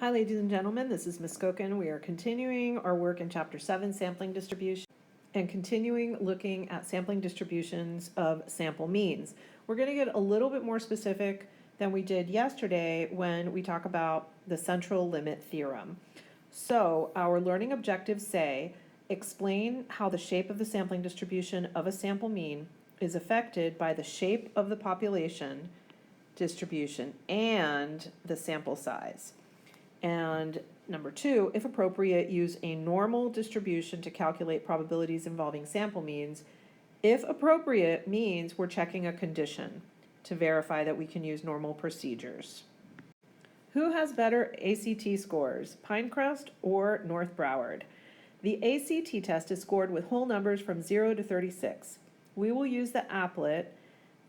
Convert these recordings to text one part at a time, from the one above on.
Hi, ladies and gentlemen, this is Ms. Skokin. We are continuing our work in Chapter 7, Sampling Distribution, and continuing looking at sampling distributions of sample means. We're going to get a little bit more specific than we did yesterday when we talk about the central limit theorem. So our learning objectives say, explain how the shape of the sampling distribution of a sample mean is affected by the shape of the population distribution and the sample size. And number 2, if appropriate, use a normal distribution to calculate probabilities involving sample means. If appropriate means we're checking a condition to verify that we can use normal procedures. Who has better ACT scores, Pinecrest or North Broward? The ACT test is scored with whole numbers from 0 to 36. We will use the applet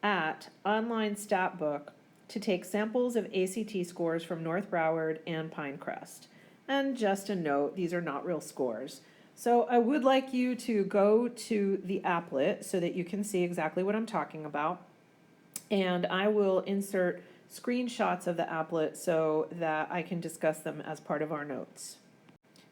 at online stat book to take samples of ACT scores from North Broward and Pinecrest. And just a note, these are not real scores. So I would like you to go to the applet so that you can see exactly what I'm talking about. And I will insert screenshots of the applet so that I can discuss them as part of our notes.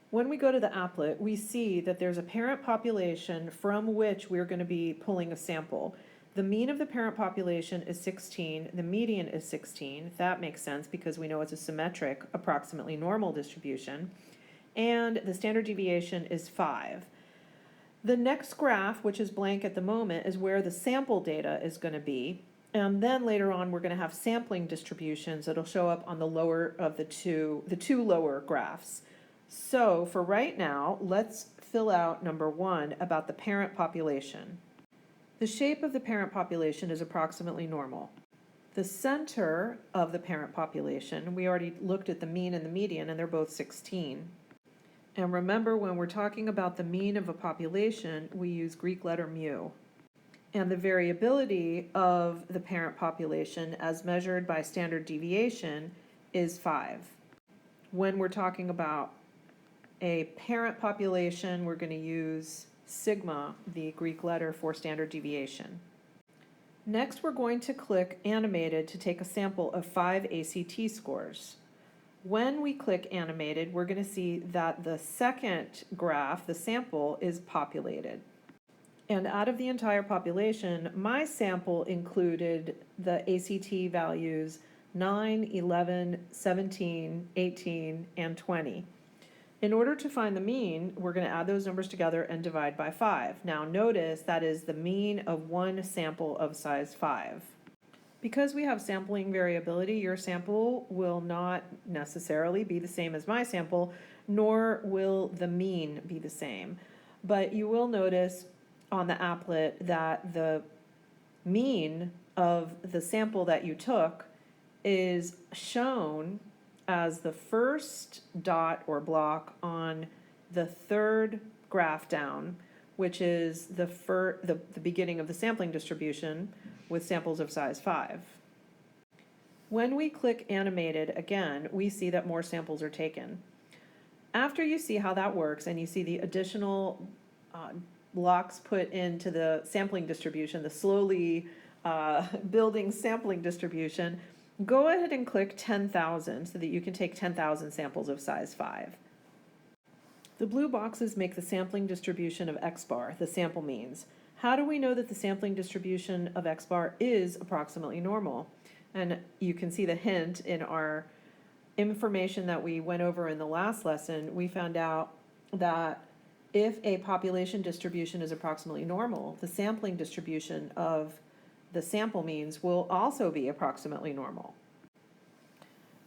When we go to the applet, we see that there's a parent population from which we're going to be pulling a sample. The mean of the parent population is 16, the median is 16. That makes sense because we know it's a symmetric, approximately normal distribution. And the standard deviation is 5. The next graph, which is blank at the moment, is where the sample data is going to be. And then later on, we're going to have sampling distributions that'll show up on the lower of the two lower graphs. So for right now, let's fill out number 1 about the parent population. The shape of the parent population is approximately normal. The center of the parent population, we already looked at the mean and the median, and they're both 16. And remember, when we're talking about the mean of a population, we use Greek letter mu. And the variability of the parent population, as measured by standard deviation, is 5. When we're talking about a parent population, we're going to use sigma, the Greek letter for standard deviation. Next, we're going to click Animated to take a sample of 5 ACT scores. When we click Animated, we're going to see that the second graph, the sample, is populated. And out of the entire population, my sample included the ACT values 9, 11, 17, 18, and 20. In order to find the mean, we're going to add those numbers together and divide by 5. Now notice that is the mean of one sample of size 5. Because we have sampling variability, your sample will not necessarily be the same as my sample, nor will the mean be the same. But you will notice on the applet that the mean of the sample that you took is shown as the first dot or block on the third graph down, which is the beginning of the sampling distribution with samples of size 5. When we click Animated again, we see that more samples are taken. After you see how that works and you see the additional blocks put into the sampling distribution, the slowly building sampling distribution, go ahead and click 10,000 so that you can take 10,000 samples of size 5. The blue boxes make the sampling distribution of X bar, the sample means. How do we know that the sampling distribution of X bar is approximately normal? And you can see the hint in our information that we went over in the last lesson. We found out that if a population distribution is approximately normal, the sampling distribution of the sample means will also be approximately normal.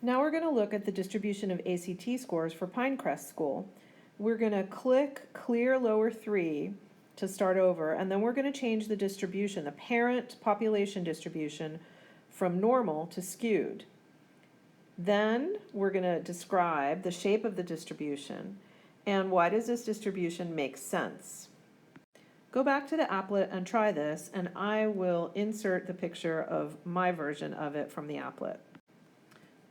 Now we're going to look at the distribution of ACT scores for Pinecrest School. We're going to click Clear Lower 3 to start over, and then we're going to change the distribution, the parent population distribution, from normal to skewed. Then we're going to describe the shape of the distribution and why does this distribution make sense. Go back to the applet and try this, and I will insert the picture of my version of it from the applet.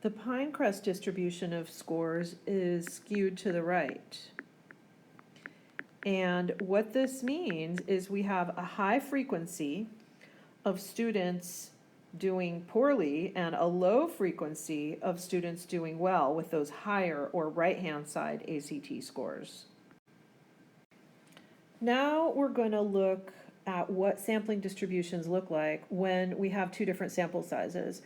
The Pinecrest distribution of scores is skewed to the right. And what this means is we have a high frequency of students doing poorly and a low frequency of students doing well with those higher or right-hand side ACT scores. Now we're going to look at what sampling distributions look like when we have two different sample sizes.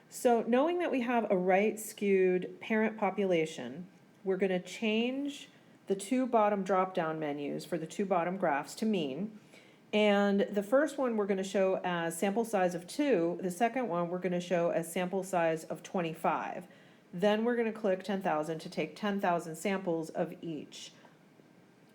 So knowing that we have a right-skewed parent population, we're going to change the two bottom drop-down menus for the two bottom graphs to mean. And the first one we're going to show as sample size of 2. The second one we're going to show as sample size of 25. Then we're going to click 10,000 to take 10,000 samples of each.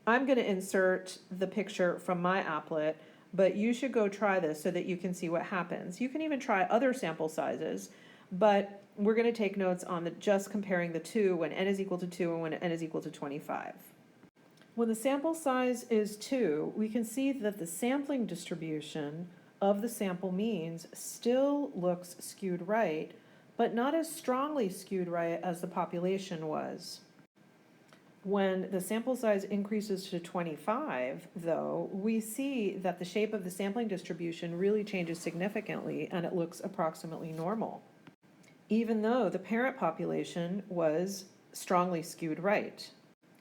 I'm going to insert the picture from my applet, but you should go try this so that you can see what happens. You can even try other sample sizes, but we're going to take notes on just comparing the two when n is equal to 2 and when n is equal to 25. When the sample size is 2, we can see that the sampling distribution of the sample means still looks skewed right, but not as strongly skewed right as the population was. When the sample size increases to 25, though, we see that the shape of the sampling distribution really changes significantly and it looks approximately normal, even though the parent population was strongly skewed right.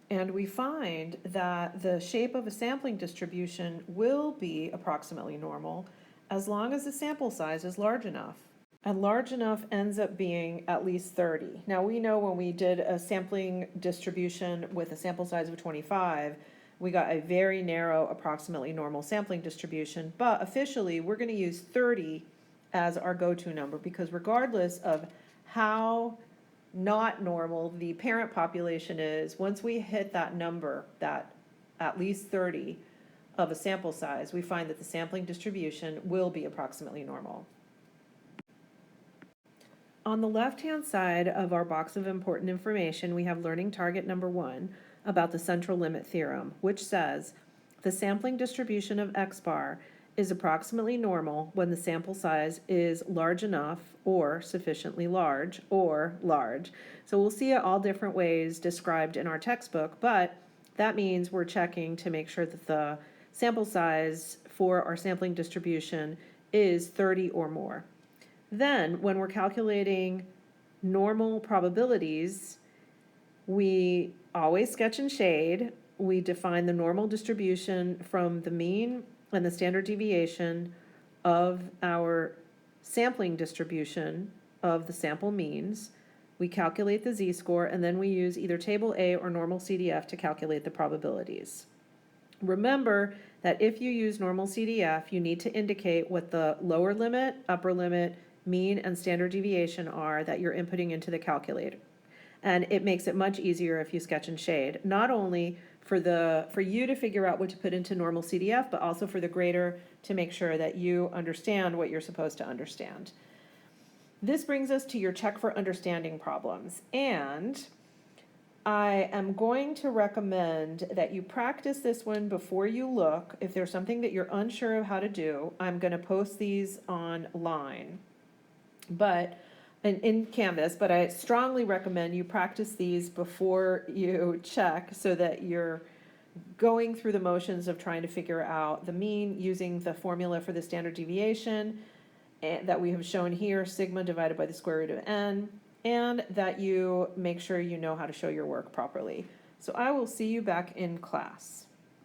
And we find that the shape of a sampling distribution will be approximately normal as long as the sample size is large enough. And large enough ends up being at least 30. Now we know when we did a sampling distribution with a sample size of 25, we got a very narrow, approximately normal sampling distribution, but officially we're going to use 30 as our go-to number because regardless of how not normal the parent population is, once we hit that number, that at least 30 of a sample size, we find that the sampling distribution will be approximately normal. On the left-hand side of our box of important information, we have learning target number 1 about the central limit theorem, which says the sampling distribution of x bar is approximately normal when the sample size is large enough or sufficiently large or large. So we'll see it all different ways described in our textbook, but that means we're checking to make sure that the sample size for our sampling distribution is 30 or more. Then, when we're calculating normal probabilities, we always sketch and shade. We define the normal distribution from the mean and the standard deviation of our sampling distribution of the sample means. We calculate the z-score, and then we use either table A or normal CDF to calculate the probabilities. Remember that if you use normal CDF, you need to indicate what the lower limit, upper limit, mean, and standard deviation are that you're inputting into the calculator. And it makes it much easier if you sketch and shade, not only for you to figure out what to put into normal CDF, but also for the grader to make sure that you understand what you're supposed to understand. This brings us to your check for understanding problems. And I am going to recommend that you practice this one before you look. If there's something that you're unsure of how to do, I'm going to post these online. But in Canvas, but I strongly recommend you practice these before you check so that you're going through the motions of trying to figure out the mean using the formula for the standard deviation that we have shown here, sigma divided by the square root of n, and that you make sure you know how to show your work properly. So I will see you back in class.